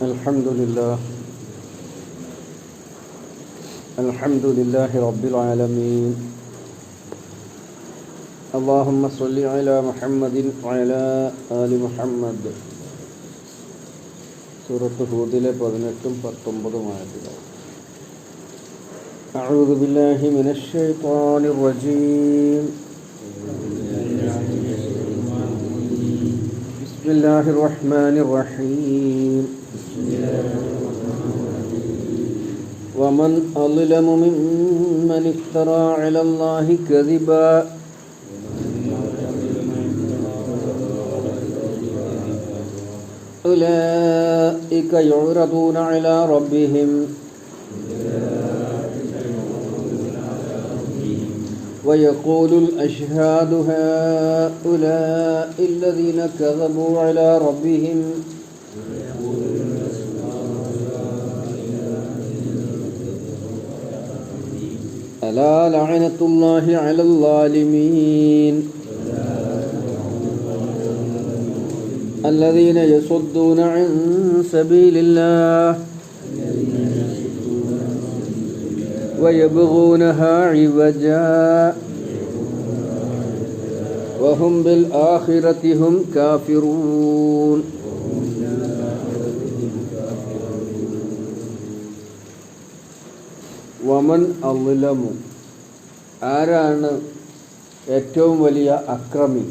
الحمد لله رب العالمين. اللهم صل على محمد وعلى آل محمد. സൂറത്ത് ഹൂദിലെ 18 19 ആയത്തുകൾ. أعوذ بالله من الشيطان الرجيم. بسم الله الرحمن الرحيم. ومن أظلم ممن افترى على الله كذبا أولئك يعرضون على ربهم ويقول الأشهاد هؤلاء الذين كذبوا على ربهم ألا لعنة الله على الظالمين الذين يصدون عن سبيل الله ويبغونها عوجا وهم بالآخرة هم كافرون. വമൻ അള്ലമു, ആരാണ് ഏറ്റവും വലിയ അക്രമി?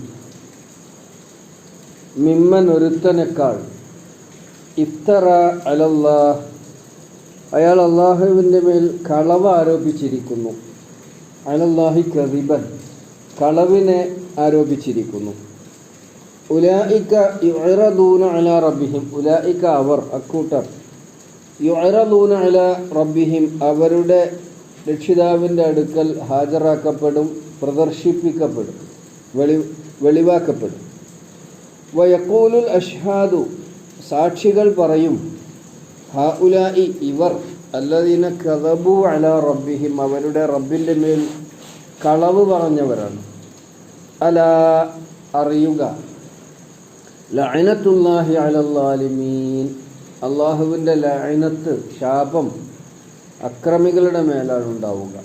മിമ്മൻ, ഒരുത്തനേക്കാൾ, ഇഫ്തറ അലല്ലാഹ്, അയാൾ അള്ളാഹുവിൻ്റെ മേൽ കളവ് ആരോപിച്ചിരിക്കുന്നു. അലല്ലാഹി കദിബൻ, കളവിനെ ആരോപിച്ചിരിക്കുന്നു. ഉലൈക യുഅറദൂന അലാ റബ്ബിഹിം, ഉലൈക അവർ, അക്കൂട്ടർ, യുഅറദൂന അലാ റബ്ബിഹിം അവരുടെ രക്ഷിതാവിൻ്റെ അടുക്കൽ ഹാജരാക്കപ്പെടും, പ്രദർശിപ്പിക്കപ്പെടും, വെളിവാക്കപ്പെടും. വയഖൂലുൽ അഷ്ഹാദു, സാക്ഷികൾ പറയും, ഹഉലാഇ ഇവർ, അല്ലദീന കദബു അലാ റബ്ബിഹിം അവരുടെ റബ്ബിൻ്റെ മേൽ കളവ് പറഞ്ഞവരാണ്. അലാ അറിയുക, ലഅനത്തുല്ലാഹി അലൽ ളാലിമീൻ അള്ളാഹുവിൻ്റെ ലഅനത്ത്, ശാപം അക്രമികളുടെ മേലാണ് ഉണ്ടാവുക.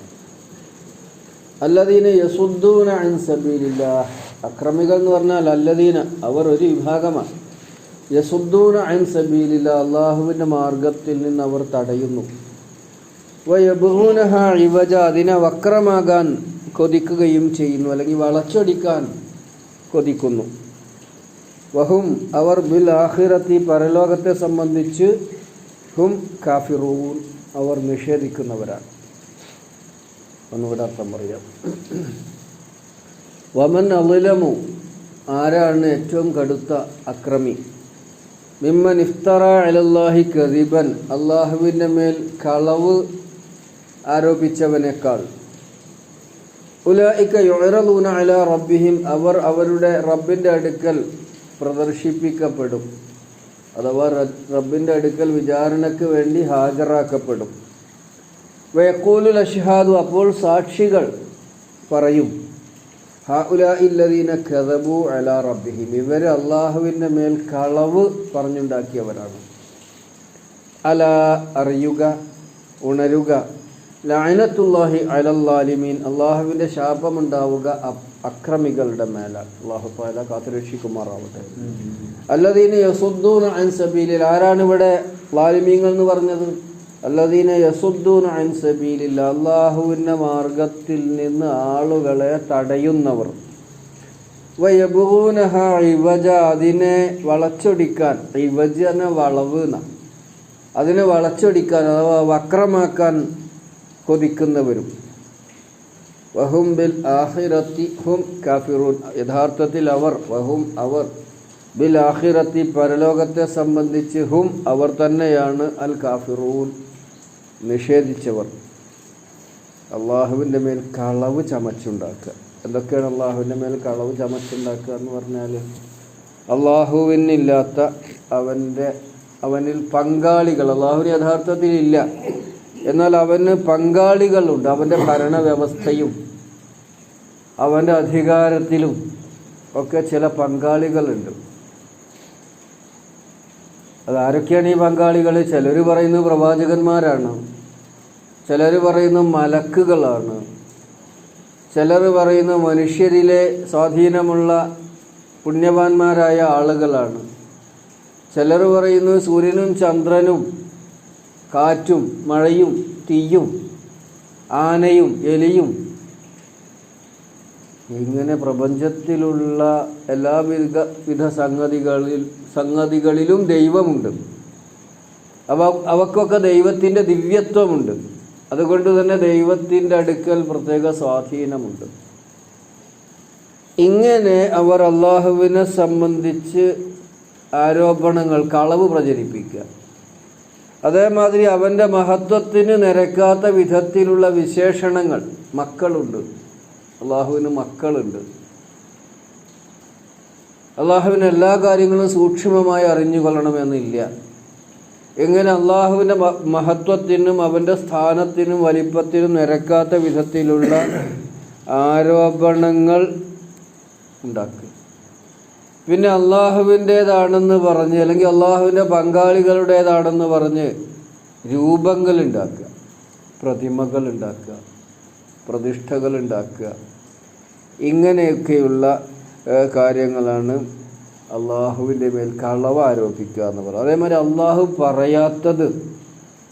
അല്ലദീന യസുദ്ദൂന അൻ സബീലില്ലാഹ്, അക്രമികൾ എന്ന് പറഞ്ഞാൽ അല്ലദീന അവർ ഒരു വിഭാഗമാണ്. യസുദ്ദൂന അൻ സബീലില്ലാഹ് അള്ളാഹുവിൻ്റെ മാർഗത്തിൽ നിന്ന് അവർ തടയുന്നു. വയബ്ഗൂനഹ ഇവജ അതിനെ വക്രമാകാൻ കൊതിക്കുകയും ചെയ്യുന്നു, അല്ലെങ്കിൽ വളച്ചൊടിക്കാൻ കൊതിക്കുന്നു. വഹും അവർ ബിൽ ആഖിറത്തി പരലോകത്തെ സംബന്ധിച്ച് ഹും കാഫിറൂൻ അവർ നിഷേധിക്കുന്നവരാണ്. ഒന്നുകൂടെ അർത്ഥം പറയാം. വമൻ അളിലമു, ആരാണ് ഏറ്റവും കടുത്ത അക്രമി? മിമ്മൻ ഇഫ്തറ അലല്ലാഹി കദിബൻ അള്ളാഹുവിൻ്റെ മേൽ കളവ് ആരോപിച്ചവനേക്കാൾ. ഉലൈക യുഅറദൂന അലാ റബ്ബിഹിം അവർ അവരുടെ റബ്ബിൻ്റെ അടുക്കൽ പ്രദർശിപ്പിക്കപ്പെടും, അഥവാ റബ്ബിൻ്റെ അടുക്കൽ വിചാരണയ്ക്ക് വേണ്ടി ഹാജരാക്കപ്പെടും. വയഖൂലുൽ അഷ്ഹാദു അപ്പോൾ സാക്ഷികൾ പറയും, ഹഉലാഇ അല്ലദീന കദബു അലാ റബ്ബിഹിം ഇവർ അള്ളാഹുവിൻ്റെ മേൽ കളവ് പറഞ്ഞുണ്ടാക്കിയവരാണ്. അലാ അറിയുക, ഉണരുക, ലഅനത്തുല്ലാഹി അലൽ ളാലിമീൻ അള്ളാഹുവിൻ്റെ ശാപമുണ്ടാവുക അക്രമികളുടെ മേലാണ്. അല്ലാഹു തആല കാത്തുരക്ഷിക്കുമാറാവട്ടെ. അല്ലദീന യസുദ്ദൂന അൻ സബീലിൽ, ആരാണ് ഇവിടെ ളാലിമീങ്ങൾ എന്ന് പറഞ്ഞത്? അല്ലദീന യസുദ്ദൂന അൻ സബീലിൽ അള്ളാഹുവിൻ്റെ മാർഗത്തിൽ നിന്ന് ആളുകളെ തടയുന്നവർ. വയബ്ഗൂനഹ ഇവജ അതിനെ വളച്ചൊടിക്കാൻ, ഇവജന വളവ് എന്ന, അതിനെ വളച്ചൊടിക്കാൻ അഥവാ വക്രമാക്കാൻ കൊതിക്കുന്നവരും. വഹും ബിൽ ആഖിറത്തി ഹും കാഫിറൂൻ യഥാർത്ഥത്തിൽ അവർ, വഹും അവർ, ബിൽ ആഖിറത്തി പരലോകത്തെ സംബന്ധിച്ച് ഹും അവർ തന്നെയാണ് അൽ കാഫിറൂൻ നിഷേധിച്ചവർ. അള്ളാഹുവിൻ്റെ മേൽ കളവ് ചമച്ചുണ്ടാക്കുക. എന്തൊക്കെയാണ് അള്ളാഹുവിൻ്റെ മേൽ കളവ് ചമച്ചുണ്ടാക്കുക എന്ന് പറഞ്ഞാൽ? അള്ളാഹുവിനില്ലാത്ത അവനിൽ പങ്കാളികൾ, അള്ളാഹുവിന് യഥാർത്ഥത്തിൽ ഇല്ല, എന്നാൽ അവന് പങ്കാളികളുണ്ട്. അവൻ്റെ ഭരണവ്യവസ്ഥയും അവൻ്റെ അധികാരത്തിലും ഒക്കെ ചില പങ്കാളികളുണ്ട്. അതാരൊക്കെയാണ് ഈ പങ്കാളികൾ? ചിലർ പറയുന്നത് പ്രവാചകന്മാരാണ്, ചിലർ പറയുന്നത് മലക്കുകളാണ്, ചിലർ പറയുന്നത് മനുഷ്യരിലെ സ്വാധീനമുള്ള പുണ്യവാന്മാരായ ആളുകളാണ്, ചിലർ പറയുന്നത് സൂര്യനും ചന്ദ്രനും കാറ്റും മഴയും തീയും ആനയും എലിയും, ഇങ്ങനെ പ്രപഞ്ചത്തിലുള്ള എല്ലാവിധ സംഗതികളിലും ദൈവമുണ്ട്. അവക്കൊക്കെ ദൈവത്തിൻ്റെ ദിവ്യത്വമുണ്ട്. അതുകൊണ്ട് തന്നെ ദൈവത്തിൻ്റെ അടുക്കൽ പ്രത്യേക സ്വാധീനമുണ്ട്. ഇങ്ങനെ അവർ അള്ളാഹുവിനെ സംബന്ധിച്ച് ആരോപണങ്ങൾ, കളവ് പ്രചരിപ്പിക്കുക. അതേമാതിരി അവൻ്റെ മഹത്വത്തിന് നിരക്കാത്ത വിധത്തിലുള്ള വിശേഷണങ്ങൾ. മക്കളുണ്ട്, അള്ളാഹുവിന് മക്കളുണ്ട്. അള്ളാഹുവിന് എല്ലാ കാര്യങ്ങളും സൂക്ഷ്മമായി അറിഞ്ഞുകൊള്ളണമെന്നില്ല. എങ്ങനെ അള്ളാഹുവിൻ്റെ മഹത്വത്തിനും അവൻ്റെ സ്ഥാനത്തിനും വലിപ്പത്തിനും നിരക്കാത്ത വിധത്തിലുള്ള ആരോപണങ്ങൾ ഉണ്ടാക്കുക. പിന്നെ അള്ളാഹുവിൻ്റേതാണെന്ന് പറഞ്ഞ്, അല്ലെങ്കിൽ അള്ളാഹുവിൻ്റെ പങ്കാളികളുടേതാണെന്ന് പറഞ്ഞ് രൂപങ്ങൾ ഉണ്ടാക്കുക, പ്രതിമകൾ ഉണ്ടാക്കുക, പ്രതിഷ്ഠകൾ ഉണ്ടാക്കുക. ഇങ്ങനെയൊക്കെയുള്ള കാര്യങ്ങളാണ് അള്ളാഹുവിൻ്റെ മേൽ കളവ് ആരോപിക്കുക എന്ന് പറയുന്നത്. അതേമാതിരി അള്ളാഹു പറയാത്തത്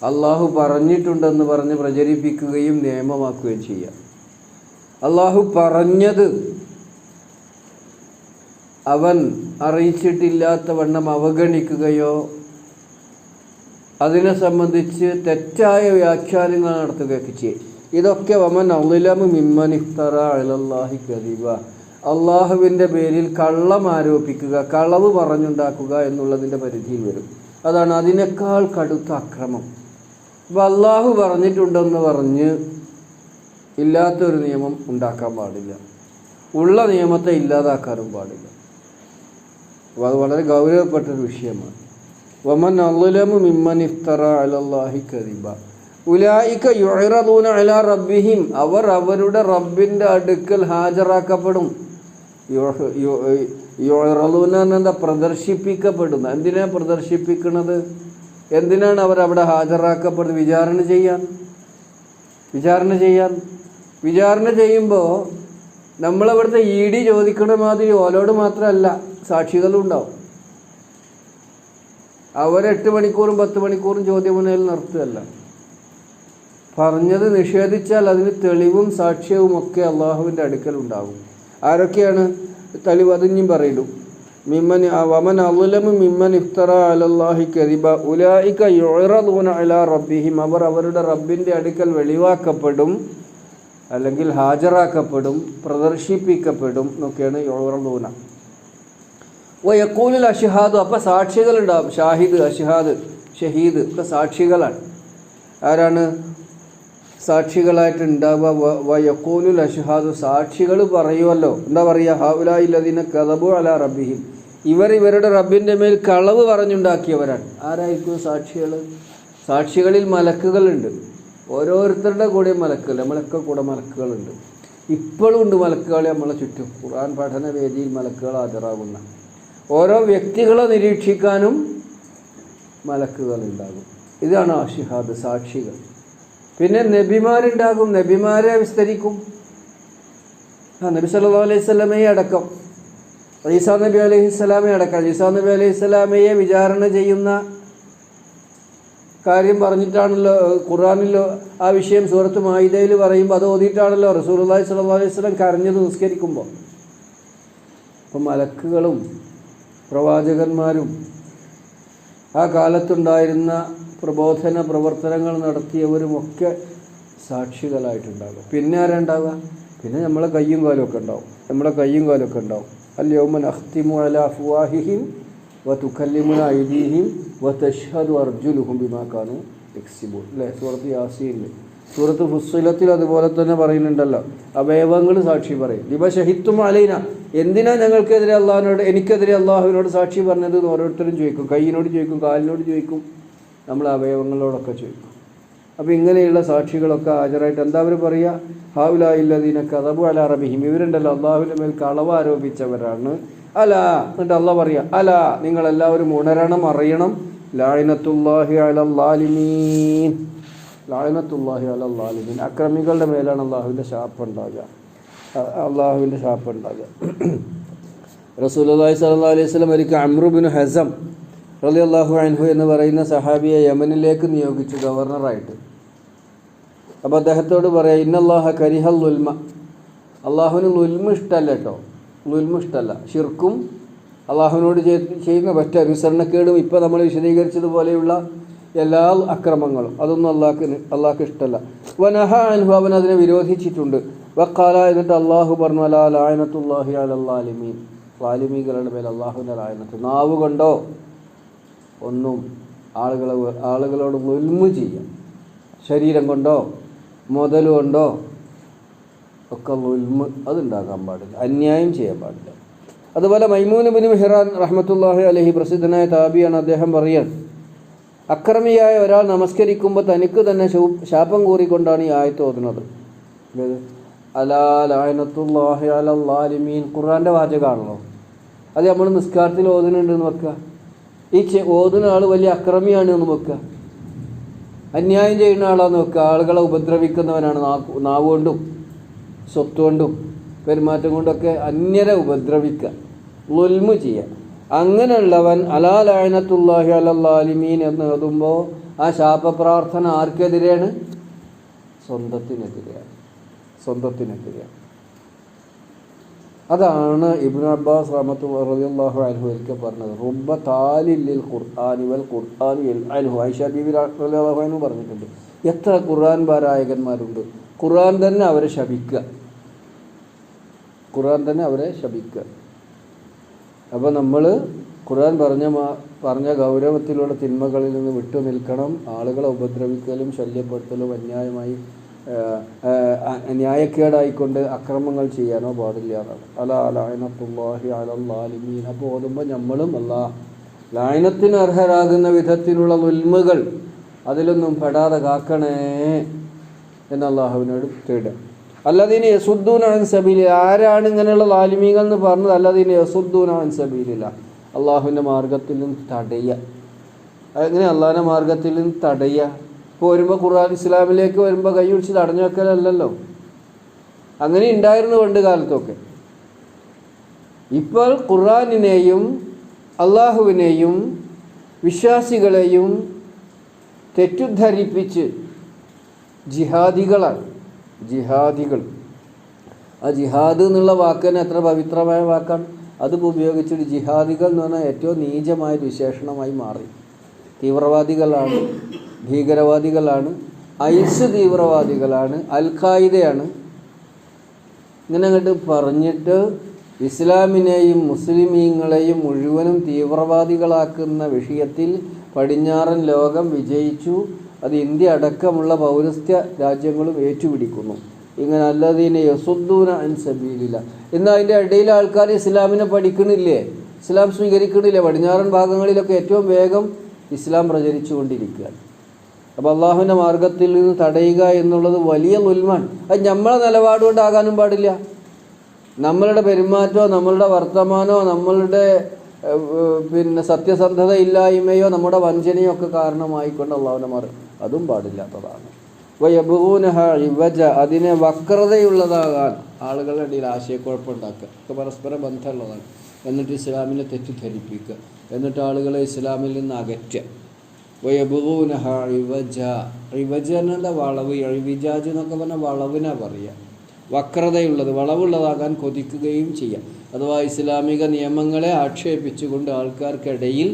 അള്ളാഹു പറഞ്ഞിട്ടുണ്ടെന്ന് പറഞ്ഞ് പ്രചരിപ്പിക്കുകയും നിയമമാക്കുകയും ചെയ്യാം. അള്ളാഹു പറഞ്ഞത് അവൻ അറിയിച്ചിട്ടില്ലാത്ത വണ്ണം അവഗണിക്കുകയോ അതിനെ സംബന്ധിച്ച് തെറ്റായ വ്യാഖ്യാനങ്ങൾ നടത്തുകയൊക്കെ ചെയ്യും. ഇതൊക്കെ വമൻ അളിലമു മിമ്മൻ ഇഫ്തറ അലല്ലാഹി കദിബ, അള്ളാഹുവിൻ്റെ പേരിൽ കള്ളം ആരോപിക്കുക, കളവ് പറഞ്ഞുണ്ടാക്കുക എന്നുള്ളതിൻ്റെ പരിധിയിൽ വരും. അതാണ് അതിനേക്കാൾ കടുത്ത അക്രമം. അപ്പോൾ അള്ളാഹു പറഞ്ഞിട്ടുണ്ടെന്ന് പറഞ്ഞ് ഇല്ലാത്തൊരു നിയമം ഉണ്ടാക്കാൻ പാടില്ല, ഉള്ള നിയമത്തെ ഇല്ലാതാക്കാനും പാടില്ല. അപ്പോൾ അത് വളരെ ഗൗരവപ്പെട്ടൊരു വിഷയമാണ്. വമൻ അളിലമു മിമ്മൻ ഇഫ്തറ അലല്ലാഹി കദിബ ഉലായിക യുഅറദൂന അലാ റബ്ബിഹിം, അവർ അവരുടെ റബ്ബിൻ്റെ അടുക്കൽ ഹാജരാക്കപ്പെടും. യുഅറദൂന എന്താ? പ്രദർശിപ്പിക്കപ്പെടുന്നു. എന്തിനാ പ്രദർശിപ്പിക്കുന്നത്? എന്തിനാണ് അവർ അവിടെ ഹാജരാക്കപ്പെടുന്നത്? വിചാരണ ചെയ്യുമ്പോൾ നമ്മളവിടുത്തെ ED ചോദിക്കണ മാതിരി ഓലോട് മാത്രമല്ല, സാക്ഷികളും ഉണ്ടാവും. അവർ 8 മണിക്കൂറും 10 മണിക്കൂറും ചോദ്യമുനയിൽ നിർത്തുകയല്ല. പറഞ്ഞത് നിഷേധിച്ചാൽ അതിന് തെളിവും സാക്ഷ്യവും ഒക്കെ അള്ളാഹുവിൻ്റെ അടുക്കൽ ഉണ്ടാകും. ആരൊക്കെയാണ് തെളിവ്? അതിഞ്ഞും പറയുന്നു. വമൻ അളിലമു മിമ്മൻ ഇഫ്തറ അലല്ലാഹി കദിബ ഉലായിക യുഅറദൂന അലാ റബ്ബിഹിം, അവർ അവരുടെ റബ്ബിൻ്റെ അടുക്കൽ വെളിവാക്കപ്പെടും, അല്ലെങ്കിൽ ഹാജരാക്കപ്പെടും, പ്രദർശിപ്പിക്കപ്പെടും എന്നൊക്കെയാണ് യുഅറദൂന. വയഖൂലുൽ അഷ്ഹാദു, അപ്പോൾ സാക്ഷികളുണ്ടാവും. ഷാഹിദ്, അഷ്ഹാദ്, ഷഹീദ് ഒക്കെ സാക്ഷികളാണ്. ആരാണ് സാക്ഷികളായിട്ട് ഉണ്ടാവുക? വയഖൂലുൽ അഷ്ഹാദു, സാക്ഷികൾ പറയുമല്ലോ. എന്താ പറയുക? ഹൗലാഇ ലദീന കദബു അലാ റബ്ബിഹിം, ഇവരുടെ റബ്ബിൻ്റെ മേൽ കളവ് പറഞ്ഞുണ്ടാക്കിയവരാണ്. ആരായിരിക്കും സാക്ഷികൾ? സാക്ഷികളിൽ മലക്കുകളുണ്ട്. ഓരോരുത്തരുടെ കൂടെ മലക്കുകൾ, നമ്മളൊക്കെ കൂടെ മലക്കുകളുണ്ട്. ഇപ്പോഴും ഉണ്ട് മലക്കുകൾ നമ്മളെ ചുറ്റും. ഖുർആൻ പഠന വേദിയിൽ മലക്കുകൾ ഹാജരാകുന്ന, ഓരോ വ്യക്തികളെ നിരീക്ഷിക്കാനും മലക്കുകളുണ്ടാകും. ഇതാണ് അഷ്ഹാദ്, സാക്ഷികൾ. പിന്നെ നബിമാരുണ്ടാകും, നബിമാരെ വിസ്തരിക്കും. നബി സല്ലല്ലാഹു അലൈഹി വസല്ലമയെ അടക്കം, ഈസാ നബി അലൈഹിസ്സലാമയെ അടക്കം. ഈസാ നബി അലൈഹിസ്സലാമയെ വിചാരണ ചെയ്യുന്ന കാര്യം പറഞ്ഞിട്ടാണല്ലോ ഖുർആനിൽ ആ വിഷയം സൂറത്ത് മാഇദയിൽ പറയുമ്പോൾ അത് ഓതിയിട്ടാണല്ലോ റസൂലുള്ളാഹി സ്വല്ലല്ലാഹു അലൈഹി വസല്ലം കരഞ്ഞത് നിസ്കരിക്കുമ്പോൾ. അപ്പം മലക്കുകളും പ്രവാചകന്മാരും ആ കാലത്തുണ്ടായിരുന്ന പ്രബോധന പ്രവർത്തനങ്ങൾ നടത്തിയവരുമൊക്കെ സാക്ഷികളായിട്ടുണ്ടാകും. പിന്നെ ആരുണ്ടാവുക? പിന്നെ നമ്മളെ കയ്യും കാലമൊക്കെ ഉണ്ടാവും. അൽയൗമ നഖ്തിമു അലാ അഫ്വാഹിഹിം വതുകല്ലിമുന ഐദീഹിം വതശ്ഹദു അർജുലുഹും ബിമാ കാനൂ യക്സിബൂൻ. അല്ലേ? സൂറത്ത് യാസീനിൽ. സൂറത്ത് ഫുസ്സിലത്തിൽ അതുപോലെ തന്നെ പറയുന്നുണ്ടല്ലോ, അവയവങ്ങൾ സാക്ഷി പറയും. ലിമ ശഹിത്തും അലൈന, എന്തിനാ ഞങ്ങൾക്കെതിരെ എനിക്കെതിരെ അള്ളാഹുവിനോട് സാക്ഷി പറഞ്ഞത് എന്ന് ഓരോരുത്തരും ചോദിക്കും. കയ്യിനോട് ചോദിക്കും, കാലിനോട് ചോദിക്കും, നമ്മൾ അവയവങ്ങളോടൊക്കെ ചോദിക്കും. അപ്പോൾ ഇങ്ങനെയുള്ള സാക്ഷികളൊക്കെ ഹാജരായിട്ട് എന്താ അവർ പറയുക? ഹൗലാഇ ലദീന കദബു അലാ റബ്ബിഹിം, ഇവരുണ്ടല്ലോ അള്ളാഹുവിൻ്റെ മേൽ കളവ് ആരോപിച്ചവരാണ്. അലാ, എന്നിട്ട് അള്ളാഹ് പറയുക, അലാ, നിങ്ങളെല്ലാവരും ഉണരണം, അറിയണം. ലഅനത്തുല്ലാഹി അലൽ ളാലിമീൻ. ലഅനത്തുല്ലാഹി അലൽ ളാലിമീൻ. അക്രമികളുടെ മേലാണ് അള്ളാഹുവിൻ്റെ ശാപം ഉണ്ടാകുക. റസൂലുള്ളാഹി സ്വല്ലല്ലാഹു അലൈഹി വസല്ലം ഒരിക്കൽ അംറു ബിൻ ഹസം റളിയല്ലാഹു അൻഹു എന്ന് പറയുന്ന സഹാബിയെ യമനിലേക്ക് നിയോഗിച്ചു ഗവർണറായിട്ട്. അപ്പോൾ അദ്ദേഹത്തോട് പറയാം, ഇന്നല്ലാഹ കരിഹൽ ലുൽമ, അള്ളാഹുവിന് ലുൽമ ഇഷ്ടമല്ല കേട്ടോ, ലുൽമ ഇഷ്ടമല്ല. ഷിർക്കും അള്ളാഹുവിനോട് ചെയ്യുന്ന അനുസരണക്കേടും ഇപ്പോൾ നമ്മൾ വിശദീകരിച്ചതുപോലെയുള്ള എല്ലാ അക്രമങ്ങളും അതൊന്നും അള്ളാഹ്ക്ക് ഇഷ്ടമല്ല. വനഹ അൻഹു, അവൻ അതിനെ വിരോധിച്ചിട്ടുണ്ട്. വഖാല, എന്നിട്ട് അള്ളാഹു പറഞ്ഞു, അലാ ലഅനത്തുല്ലാഹി അലൽ ളാലിമീൻ, ളാലിമീകളുടെ മേൽ അള്ളാഹുവിൻ്റെ ലഅനത്ത്. നാവ് കൊണ്ടോ ഒന്നും ആളുകളോട് ളുൽമ ചെയ്യാം, ശരീരം കൊണ്ടോ മുതൽ കൊണ്ടോ ഒക്കെ ളുൽമ അതുണ്ടാകാൻ പാടില്ല, അന്യായം ചെയ്യാൻ പാടില്ല. അതുപോലെ മൈമൂൻ ബിൻ മിഹ്റാൻ റഹ്മത്തുള്ളാഹി അലൈഹി, പ്രസിദ്ധനായ താബിയാണ്, അദ്ദേഹം പറയാൻ, അക്രമിയായ ഒരാൾ നമസ്കരിക്കുമ്പോൾ തനിക്ക് തന്നെ ശാപം കൂറിക്കൊണ്ടാണ് ഈ ആയത്ത് ഓതുന്നത്. അലാ ലഅനത്തുല്ലാഹി അലൽ ളാലിമീൻ, ഖുർആൻ്റെ വാചകമാണല്ലോ. അത് നമ്മൾ നിസ്കാരത്തിൽ ഓതുന്നുണ്ടെന്ന് വെക്കുക. ഈ ഓതുന്ന ആൾ വലിയ അക്രമിയാണ് എന്ന് വെക്കുക, അന്യായം ചെയ്യുന്ന ആളാന്ന് വെക്കുക, ആളുകളെ ഉപദ്രവിക്കുന്നവനാണ്, നാവ് കൊണ്ടും സ്വത്ത് കൊണ്ടും പെരുമാറ്റം കൊണ്ടൊക്കെ അന്യരെ ഉപദ്രവിക്കുക, ളുൽമ ചെയ്യുക. അങ്ങനെയുള്ളവൻ അലാ ലഅനത്തുല്ലാഹി അലൽ ളാലിമീൻ എന്ന് എഴുതുമ്പോൾ ആ ശാപപ്രാർത്ഥന ആർക്കെതിരെയാണ്? സ്വന്തത്തിനെതിരെയാണ്. അതാണ് ഇബ്നു അബ്ബാസ് റളിയല്ലാഹു അൻഹു ഒരിക്കൽ പറഞ്ഞത്, റുബ്ബ താലിൽ ഖുർആനി വൽ ഖുർആൻ യൽഅൻഹു. ആയിഷ ബീവി റളിയല്ലാഹു അൻഹു പറഞ്ഞിട്ടുണ്ട്, എത്ര ഖുർആൻ പാരായകന്മാരുണ്ട്, ഖുർആൻ തന്നെ അവരെ ശപിക്കുക. അപ്പോൾ നമ്മൾ ഖുർആൻ പറഞ്ഞ ഗൗരവത്തിലുള്ള തിന്മകളിൽ നിന്ന് വിട്ടു നിൽക്കണം. ആളുകളെ ഉപദ്രവിക്കലും ശല്യപ്പെടുത്തലും ന്യായക്കേടായിക്കൊണ്ട് അക്രമങ്ങൾ ചെയ്യാനോ പാടില്ല എന്നാണ്. അലാ ലഅനത്തുല്ലാഹി അലൽ ളാലിമീൻ. അപ്പോൾ ഓതുമ്പോൾ നമ്മളും ലഅനത്തിന് അർഹരാകുന്ന വിധത്തിലുള്ള ളുൽമകൾ അതിലൊന്നും പെടാതെ കാക്കണേ എന്ന് അള്ളാഹുവിനോട് തേടുക. അല്ലദീന യസുദ്ദൂന അൻ സബീലിൽ, ആരാണ് ഇങ്ങനെയുള്ള ളാലിമീങ്ങൾ എന്ന് പറഞ്ഞത്? അല്ലദീന യസുദ്ദൂന അൻ സബീലില്ല, അള്ളാഹുവിൻ്റെ മാർഗത്തിൽ നിന്ന് തടയുക. അതെങ്ങനെ അള്ളാഹിൻ്റെ മാർഗത്തിൽ നിന്ന് തടയുക? ഇപ്പോൾ വരുമ്പോൾ ഖുർആൻ ഇസ്ലാമിലേക്ക് വരുമ്പോൾ കൈ പിടിച്ച് തടഞ്ഞു വെക്കലല്ലോ, അങ്ങനെ ഉണ്ടായിരുന്നു പണ്ട് കാലത്തൊക്കെ. ഇപ്പോൾ ഖുർആനിനെയും അള്ളാഹുവിനെയും വിശ്വാസികളെയും തെറ്റുദ്ധരിപ്പിച്ച് ജിഹാദികൾ. ആ ജിഹാദ് എന്നുള്ള വാക്ക് തന്നെ എത്ര പവിത്രമായ വാക്കാണ്. അത് ഉപയോഗിച്ചിട്ട് ജിഹാദികൾ എന്ന് പറഞ്ഞാൽ ഏറ്റവും നീചമായ വിശേഷണമായി മാറി. തീവ്രവാദികളാണ്, ഭീകരവാദികളാണ്, ഐസ് തീവ്രവാദികളാണ്, അൽ ഖായിദയാണ്. ഇങ്ങനെ അങ്ങോട്ട് പറഞ്ഞിട്ട് ഇസ്ലാമിനെയും മുസ്ലിമീങ്ങളെയും മുഴുവനും തീവ്രവാദികളാക്കുന്ന വിഷയത്തിൽ പടിഞ്ഞാറൻ ലോകം വിജയിച്ചു. അത് ഇന്ത്യ അടക്കമുള്ള പൗരസ്ത്യ രാജ്യങ്ങളും ഏറ്റുപിടിക്കുന്നു. ഇങ്ങനെ അല്ലദീന യസുദ്ദൂന അൻ സബീലില്ല. എന്നാൽ അതിൻ്റെ ഇടയിൽ ആൾക്കാർ ഇസ്ലാമിനെ പഠിക്കണില്ലേ, ഇസ്ലാം സ്വീകരിക്കണില്ലേ? പടിഞ്ഞാറൻ ഭാഗങ്ങളിലൊക്കെ ഏറ്റവും വേഗം ഇസ്ലാം പ്രചരിച്ചു കൊണ്ടിരിക്കുകയാണ്. അപ്പോൾ അള്ളാഹുവിൻ്റെ മാർഗത്തിൽ നിന്ന് തടയുക എന്നുള്ളത് വലിയ ളുൽമാണ്. അത് നമ്മളെ നിലപാടുകൊണ്ടാകാനും പാടില്ല. നമ്മളുടെ പെരുമാറ്റമോ നമ്മളുടെ വർത്തമാനമോ നമ്മളുടെ സത്യസന്ധത ഇല്ലായ്മയോ നമ്മുടെ വഞ്ചനയോ ഒക്കെ കാരണമായിക്കൊണ്ട് അള്ളാഹുവിൻ്റെ മാർഗം, അതും പാടില്ലാത്തതാണ്. വയബ്ഗൂനഹ ഇവജ, അതിനെ വക്രതയുള്ളതാകാൻ ആളുകളുടെ ഇടയിൽ ആശയക്കുഴപ്പമുണ്ടാക്കുക, ഒക്കെ പരസ്പര ബന്ധമുള്ളതാണ്. എന്നിട്ട് ഇസ്ലാമിനെ തെറ്റിദ്ധരിപ്പിക്കുക, എന്നിട്ട് ആളുകളെ ഇസ്ലാമിൽ നിന്ന് അകറ്റുക. വയബ്ഗൂനഹ ഇവജ, ഇവജനയുടെ വളവ്, ഇവിജാജ് എന്നൊക്കെ പറഞ്ഞാൽ വളവിനാ പറയുക. വക്രതയുള്ളത്, വളവുള്ളതാകാൻ കൊതിക്കുകയും ചെയ്യാം. അഥവാ ഇസ്ലാമിക നിയമങ്ങളെ ആക്ഷേപിച്ചുകൊണ്ട് ആൾക്കാർക്കിടയിൽ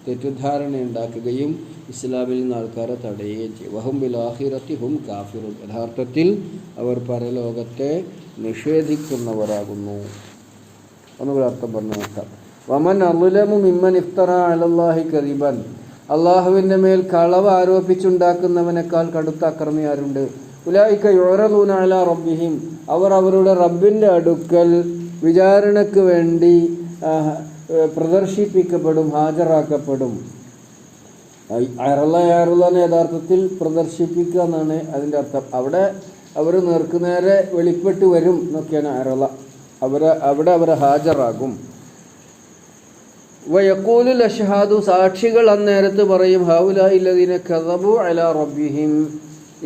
തെറ്റിദ്ധാരണ ഉണ്ടാക്കുകയും ഇസ്ലാമിൽ നിന്ന് ആൾക്കാരെ തടയുകയും ചെയ്യും. വഹും ബിൽ ആഖിറത്തി ഹും കാഫിറുൻ, യഥാർത്ഥത്തിൽ അവർ പരലോകത്തെ നിഷേധിക്കുന്നവരാകുന്നു. ഒന്നുകൂടെ അർത്ഥം പറഞ്ഞു നോക്കാം. വമൻ അളുലമു മിമ്മൻ ഇഫ്തറ അലല്ലാഹി കദിബൻ, അള്ളാഹുവിൻ്റെ മേൽ കളവ് ആരോപിച്ചുണ്ടാക്കുന്നവനേക്കാൾ കടുത്ത അക്രമി ആരുണ്ട്? ഉലൈക യുറദൂന അലാ റബ്ബിഹിം, അവർ അവരുടെ റബ്ബിൻ്റെ അടുക്കൽ വിചാരണയ്ക്ക് വേണ്ടി പ്രദർശിപ്പിക്കപ്പെടും, ഹാജരാക്കപ്പെടും. അറളനെ യഥാർത്ഥത്തിൽ പ്രദർശിപ്പിക്കുക എന്നാണ് അതിൻ്റെ അർത്ഥം. അവിടെ അവർ നേർക്കുനേരെ വെളിപ്പെട്ട് വരും എന്നൊക്കെയാണ് അറള. അവിടെ ഹാജരാകും. വയഖൂലുൽ അഷ്ഹാദു സാക്ഷികൾ അന്നേരത്ത് പറയും ഹൗലായില്ലദീന കദബു അലാ റബ്ബിഹിം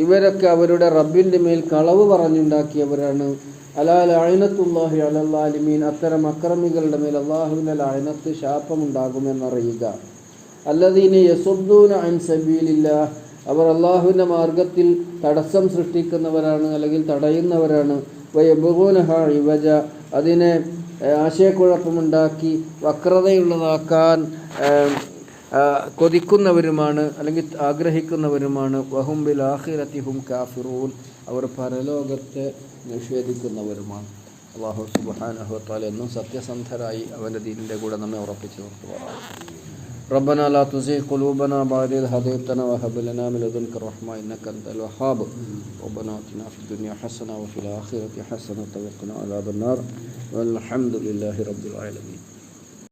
ഇവരൊക്കെ അവരുടെ റബ്ബിൻ്റെ മേൽ കളവ് പറഞ്ഞുണ്ടാക്കിയവരാണ്. അലാ ലഅനത്തുല്ലാഹി അലൽ ളാലിമീൻ അത്തരം അക്രമികളുടെ മേൽ അല്ലാഹുവിൻ്റെ ലഅനത്ത് ശാപമുണ്ടാകുമെന്നറിയുക. അല്ലദീന യസുദ്ദൂന അൻ സബീലില്ലാഹ് അവർ അല്ലാഹുവിൻ്റെ മാർഗത്തിൽ തടസ്സം സൃഷ്ടിക്കുന്നവരാണ് അല്ലെങ്കിൽ തടയുന്നവരാണ്. വയബ്ഗൂനഹ ഇവജ അതിനെ ആശയക്കുഴപ്പമുണ്ടാക്കി വക്രതയുള്ളതാക്കാൻ കൊതിക്കുന്നവരുമാണ് അല്ലെങ്കിൽ ആഗ്രഹിക്കുന്നവരുമാണ്. വഹും ബിൽ ആഖിറതി ഹും കാഫിറൂൻ അവർ പരലോകത്തെ നിഷേധിക്കുന്നവരുമാണ്. അല്ലാഹു സുബ്ഹാനഹു വ തആല എന്നും സത്യസന്ധരായി അവൻ്റെ ദീനിൻ്റെ കൂടെ നമ്മെ ഉറപ്പിച്ചു നിർത്തുവാണ്. ربنا لا تزغ قلوبنا بعد إذ هديتنا وهب لنا من لدنك الرحمة إنك أنت الوهاب ربنا آتنا في الدنيا حسنة وفي الآخرة حسنة وقنا عذاب النار والحمد لله رب العالمين.